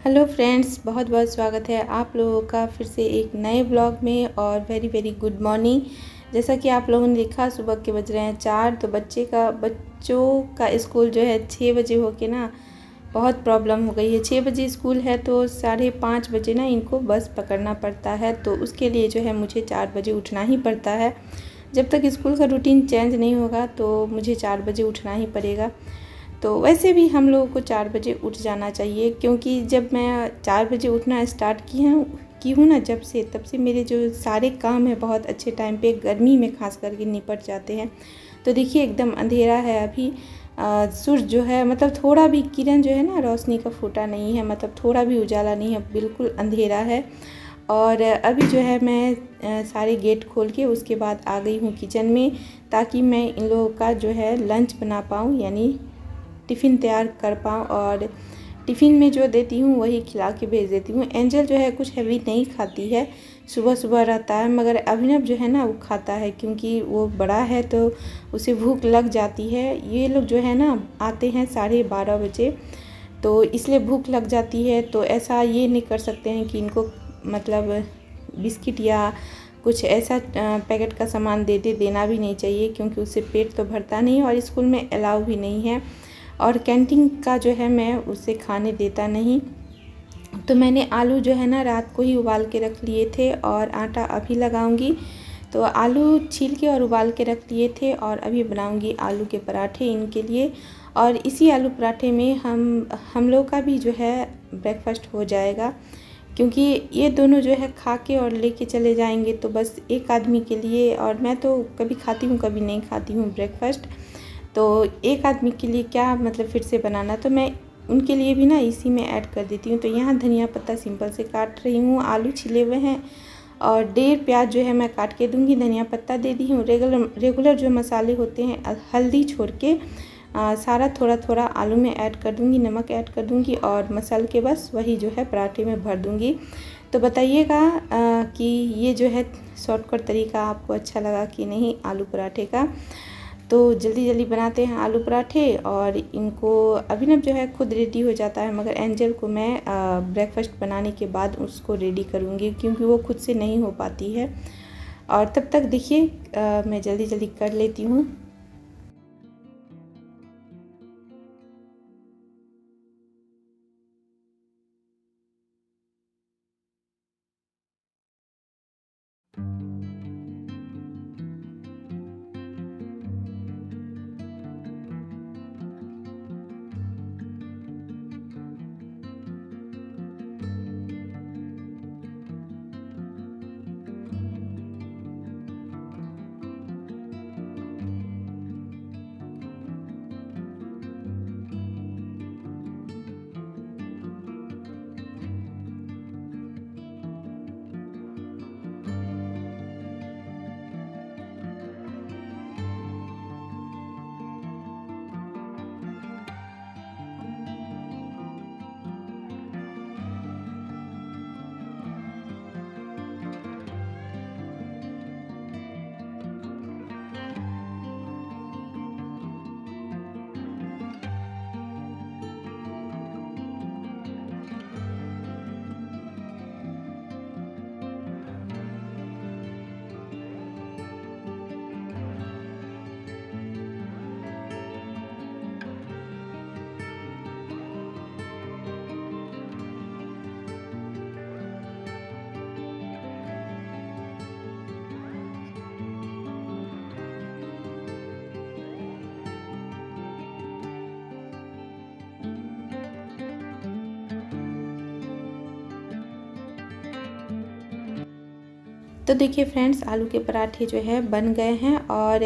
Hello friends, बहुत बहुत स्वागत है आप लोगों का फिर से एक नए ब्लॉग में। और वेरी वेरी गुड मॉर्निंग। जैसा कि आप लोगों ने देखा, सुबह के बज रहे हैं 4। तो बच्चों का स्कूल जो है 6 बजे हो के ना बहुत प्रॉब्लम हो गई है। 6 बजे स्कूल है तो 5:30 बजे ना इनको बस पकड़ना पड़ता है। तो उसके लिए जो है मुझे 4 बजे उठना ही पड़ता है। जब तक स्कूल का रूटीन चेंज नहीं होगा तो मुझे 4 बजे उठना ही पड़ेगा। तो वैसे भी हम लोगों को 4 बजे उठ जाना चाहिए, क्योंकि जब मैं 4 बजे उठना स्टार्ट की हूँ ना, तब से मेरे जो सारे काम हैं बहुत अच्छे टाइम पे गर्मी में खास करके निपट जाते हैं। तो देखिए एकदम अंधेरा है अभी। सूरज जो है मतलब थोड़ा भी किरण जो है ना रोशनी का फूटा नहीं है, मतलब थोड़ा भी उजाला नहीं है, बिल्कुल अंधेरा है। और अभी जो है मैं सारे गेट खोल के उसके बाद आ गई हूँ किचन में, ताकि मैं इन लोगों का जो है लंच बना पाऊँ, यानी टिफ़िन तैयार कर पाऊँ। और टिफ़िन में जो देती हूँ वही खिला के भेज देती हूँ। एंजल जो है कुछ हैवी नहीं खाती है, सुबह सुबह रहता है, मगर अभिनव जो है ना वो खाता है, क्योंकि वो बड़ा है तो उसे भूख लग जाती है। ये लोग जो है ना आते हैं 12:30 बजे, तो इसलिए भूख लग जाती है। तो ऐसा ये नहीं कर सकते हैं कि इनको मतलब बिस्किट या कुछ ऐसा पैकेट का सामान देना भी नहीं चाहिए, क्योंकि उससे पेट तो भरता नहीं और स्कूल में अलाउ भी नहीं है। और कैंटीन का जो है मैं उसे खाने देता नहीं। तो मैंने आलू जो है ना रात को ही उबाल के रख लिए थे और आटा अभी लगाऊंगी। तो आलू छील के और उबाल के रख लिए थे और अभी बनाऊंगी आलू के पराठे इनके लिए। और इसी आलू पराठे में हम लोग का भी जो है ब्रेकफास्ट हो जाएगा, क्योंकि ये दोनों जो है खा के और लेके चले जाएंगे। तो बस एक आदमी के लिए, और मैं तो कभी खाती हूँ कभी नहीं खाती हूँ ब्रेकफास्ट, तो एक आदमी के लिए क्या मतलब फिर से बनाना, तो मैं उनके लिए भी ना इसी में ऐड कर देती हूँ। तो यहाँ धनिया पत्ता सिंपल से काट रही हूँ, आलू छिले हुए हैं और 1.5 प्याज जो है मैं काट के दूँगी, धनिया पत्ता दे दी हूँ। रेगुलर जो मसाले होते हैं हल्दी छोड़ के सारा थोड़ा थोड़ा आलू में ऐड कर दूँगी, नमक ऐड कर दूँगी और मसल के बस वही जो है पराठे में भर दूँगी। तो बताइएगा कि ये जो है शॉर्टकट तरीका आपको अच्छा लगा कि नहीं आलू पराठे का। तो जल्दी जल्दी बनाते हैं आलू पराठे। और इनको अभिनव जो है खुद रेडी हो जाता है, मगर एंजल को मैं ब्रेकफास्ट बनाने के बाद उसको रेडी करूँगी, क्योंकि वो खुद से नहीं हो पाती है। और तब तक देखिए मैं जल्दी जल्दी कर लेती हूँ। तो देखिए फ्रेंड्स, आलू के पराठे जो है बन गए हैं। और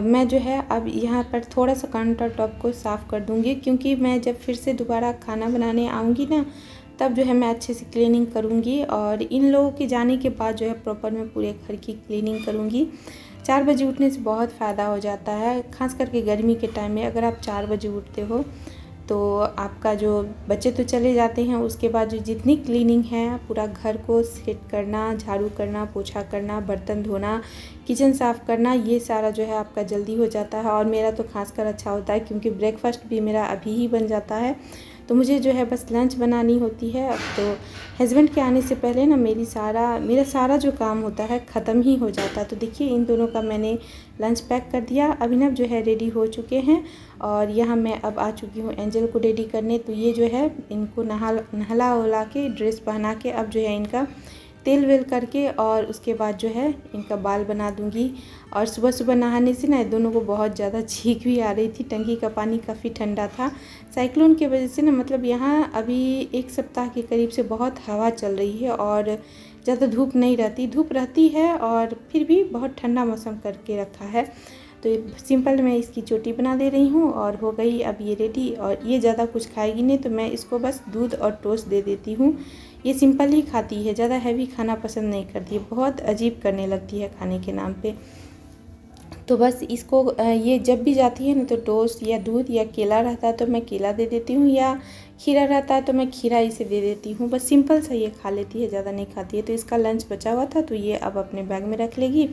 मैं जो है अब यहाँ पर थोड़ा सा काउंटर टॉप को साफ़ कर दूँगी, क्योंकि मैं जब फिर से दोबारा खाना बनाने आऊँगी ना, तब जो है मैं अच्छे से क्लीनिंग करूँगी। और इन लोगों के जाने के बाद जो है प्रॉपर मैं पूरे घर की क्लीनिंग करूँगी। 4 बजे उठने से बहुत फ़ायदा हो जाता है, ख़ास करके गर्मी के टाइम में। अगर आप 4 बजे उठते हो तो आपका जो बच्चे तो चले जाते हैं, उसके बाद जो जितनी क्लीनिंग है, पूरा घर को सेट करना, झाड़ू करना, पोछा करना, बर्तन धोना, किचन साफ़ करना, ये सारा जो है आपका जल्दी हो जाता है। और मेरा तो खासकर अच्छा होता है, क्योंकि ब्रेकफास्ट भी मेरा अभी ही बन जाता है। तो मुझे जो है बस लंच बनानी होती है। अब तो हस्बैंड के आने से पहले ना मेरा सारा जो काम होता है ख़त्म ही हो जाता है। तो देखिए इन दोनों का मैंने लंच पैक कर दिया। अभिनव जो है रेडी हो चुके हैं और यहाँ मैं अब आ चुकी हूँ एंजल को रेडी करने। तो ये जो है इनको नहला वहला के ड्रेस पहना के अब जो है इनका तेल वेल करके और उसके बाद जो है इनका बाल बना दूंगी। और सुबह सुबह नहाने से ना दोनों को बहुत ज़्यादा छींक भी आ रही थी। टंकी का पानी काफ़ी ठंडा था। साइक्लोन की वजह से ना मतलब यहाँ अभी 1 सप्ताह के करीब से बहुत हवा चल रही है और ज़्यादा धूप नहीं रहती, धूप रहती है और फिर भी बहुत ठंडा मौसम करके रखा है। तो सिंपल मैं इसकी चोटी बना दे रही हूँ और हो गई अब ये रेडी। और ये ज़्यादा कुछ खाएगी नहीं तो मैं इसको बस दूध और टोस्ट दे देती हूँ। ये सिंपल ही खाती है, ज़्यादा हैवी खाना पसंद नहीं करती है, बहुत अजीब करने लगती है खाने के नाम पे। तो बस इसको ये जब भी जाती है ना तो टोस्ट या दूध या केला रहता है तो मैं केला दे देती हूँ, या खीरा रहता है तो मैं खीरा इसे दे देती हूँ। बस सिंपल सा ये खा लेती है, ज़्यादा नहीं खाती है। तो इसका लंच बचा हुआ था तो ये अब अपने बैग में रख लेगी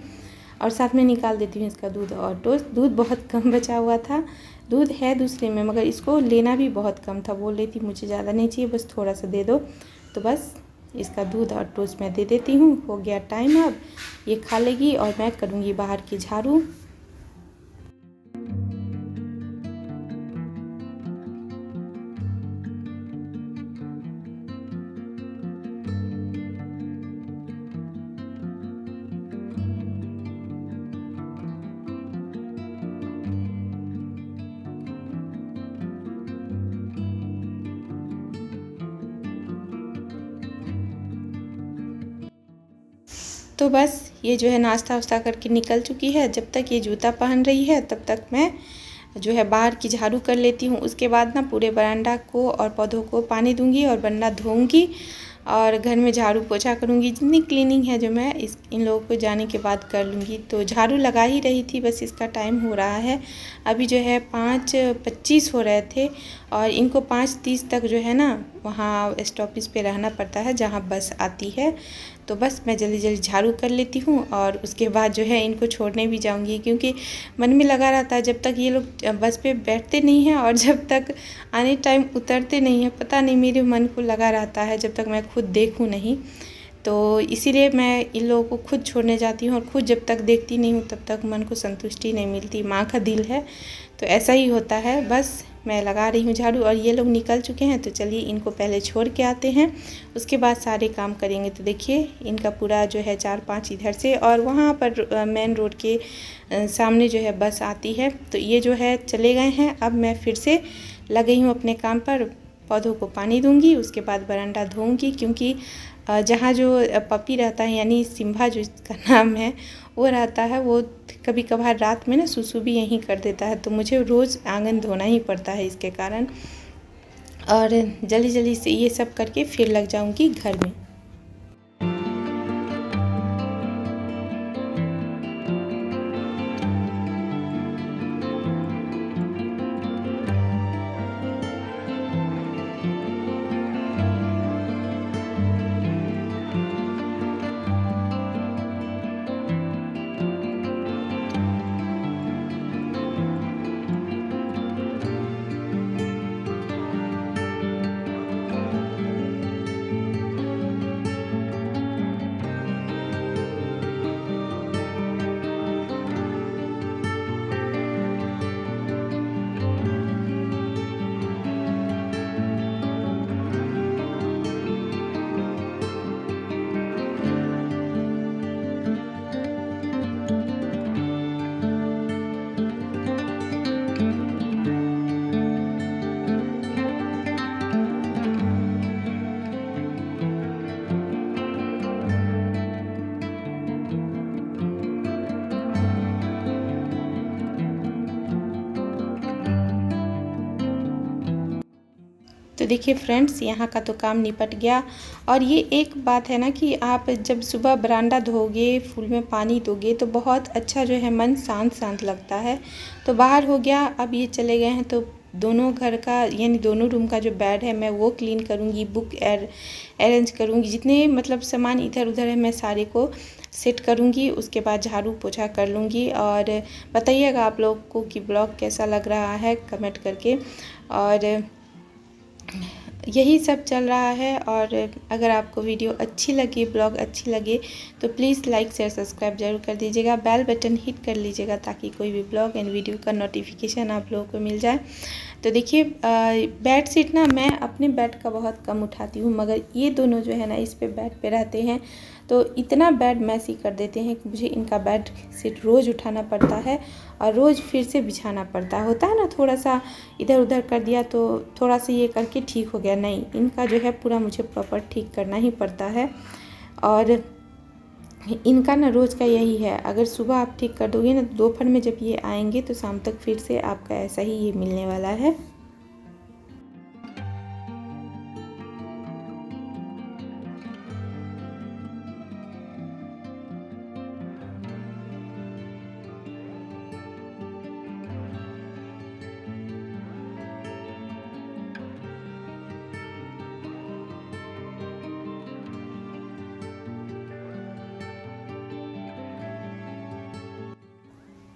और साथ में निकाल देती हूँ इसका दूध और टोस्ट। दूध बहुत कम बचा हुआ था, दूध है दूसरे में मगर इसको लेना भी बहुत कम था। बोल रही थी मुझे ज़्यादा नहीं चाहिए, बस थोड़ा सा दे दो। तो बस इसका दूध और टोस्ट मैं दे देती हूँ। हो गया टाइम, अब ये खा लेगी और मैं करूँगी बाहर की झाड़ू। तो बस ये जो है नाश्ता वास्ता करके निकल चुकी है। जब तक ये जूता पहन रही है तब तक मैं जो है बाहर की झाड़ू कर लेती हूँ। उसके बाद ना पूरे बरामदा को और पौधों को पानी दूंगी और बरामदा धोऊंगी और घर में झाड़ू पोछा करूँगी। जितनी क्लीनिंग है जो मैं इन लोगों को जाने के बाद कर लूँगी। तो झाड़ू लगा ही रही थी, बस इसका टाइम हो रहा है। अभी जो है 5:25 हो रहे थे और इनको 5:30 तक जो है ना वहाँ स्टॉपेज पे रहना पड़ता है जहाँ बस आती है। तो बस मैं जल्दी जल्दी झाड़ू कर लेती हूँ और उसके बाद जो है इनको छोड़ने भी जाऊँगी, क्योंकि मन में लगा रहता है जब तक ये लोग बस पे बैठते नहीं हैं और जब तक आने टाइम उतरते नहीं हैं, पता नहीं मेरे मन को लगा रहता है जब तक मैं खुद देखूँ नहीं। तो इसीलिए मैं इन लोगों को खुद छोड़ने जाती हूँ और खुद जब तक देखती नहीं हूँ तब तक मन को संतुष्टि नहीं मिलती। माँ का दिल है तो ऐसा ही होता है। बस मैं लगा रही हूँ झाड़ू और ये लोग निकल चुके हैं तो चलिए इनको पहले छोड़ के आते हैं, उसके बाद सारे काम करेंगे। तो देखिए इनका पूरा जो है 4-5 इधर से और वहाँ पर मेन रोड के सामने जो है बस आती है। तो ये जो है चले गए हैं। अब मैं फिर से लग गई हूँ अपने काम पर। पौधों को पानी दूंगी, उसके बाद बरामदा धोऊंगी, क्योंकि जहाँ जो पपी रहता है यानी सिम्बा जो इसका नाम है वो रहता है, वो कभी कभार रात में ना सुसु भी यहीं कर देता है। तो मुझे रोज़ आंगन धोना ही पड़ता है इसके कारण। और जल्दी जल्दी से ये सब करके फिर लग जाऊंगी घर में। तो देखिए फ्रेंड्स यहाँ का तो काम निपट गया। और ये एक बात है ना कि आप जब सुबह बरामदा धोगे, फूल में पानी दोगे तो बहुत अच्छा जो है मन शांत शांत लगता है। तो बाहर हो गया। अब ये चले गए हैं तो दोनों घर का यानी दोनों रूम का जो बेड है मैं वो क्लीन करूँगी, बुक अरेंज करूँगी, जितने मतलब सामान इधर उधर है मैं सारे को सेट करूँगी। उसके बाद झाड़ू पोछा कर लूँगी। और बताइएगा आप लोग को कि ब्लॉग कैसा लग रहा है कमेंट करके। और यही सब चल रहा है। और अगर आपको वीडियो अच्छी लगी, ब्लॉग अच्छी लगे तो प्लीज़ लाइक शेयर सब्सक्राइब जरूर कर दीजिएगा। बेल बटन हिट कर लीजिएगा ताकि कोई भी ब्लॉग एंड वीडियो का नोटिफिकेशन आप लोगों को मिल जाए। तो देखिए बेड शीट ना मैं अपने बेड का बहुत कम उठाती हूँ, मगर ये दोनों जो है ना इस पे बेड पे रहते हैं तो इतना बेड मैसी कर देते हैं कि मुझे इनका बेड शीट रोज़ उठाना पड़ता है और रोज़ फिर से बिछाना पड़ता होता है ना। थोड़ा सा इधर उधर कर दिया तो थोड़ा सा ये करके ठीक हो गया, नहीं, इनका जो है पूरा मुझे प्रॉपर ठीक करना ही पड़ता है। और इनका ना रोज़ का यही है, अगर सुबह आप ठीक कर दोगे ना, दोपहर में जब ये आएंगे तो शाम तक फिर से आपका ऐसा ही ये मिलने वाला है।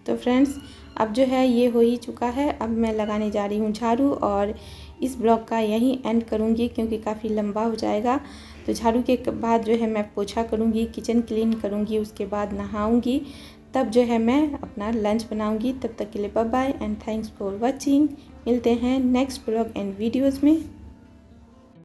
तो फ्रेंड्स अब जो है ये हो ही चुका है। अब मैं लगाने जा रही हूँ झाड़ू और इस ब्लॉग का यहीं एंड करूँगी क्योंकि काफ़ी लंबा हो जाएगा। तो झाड़ू के बाद जो है मैं पोछा करूँगी, किचन क्लीन करूँगी, उसके बाद नहाऊँगी, तब जो है मैं अपना लंच बनाऊँगी। तब तक के लिए bye bye and thanks for watching. मिलते हैं नेक्स्ट ब्लॉग एंड वीडियोज़ में।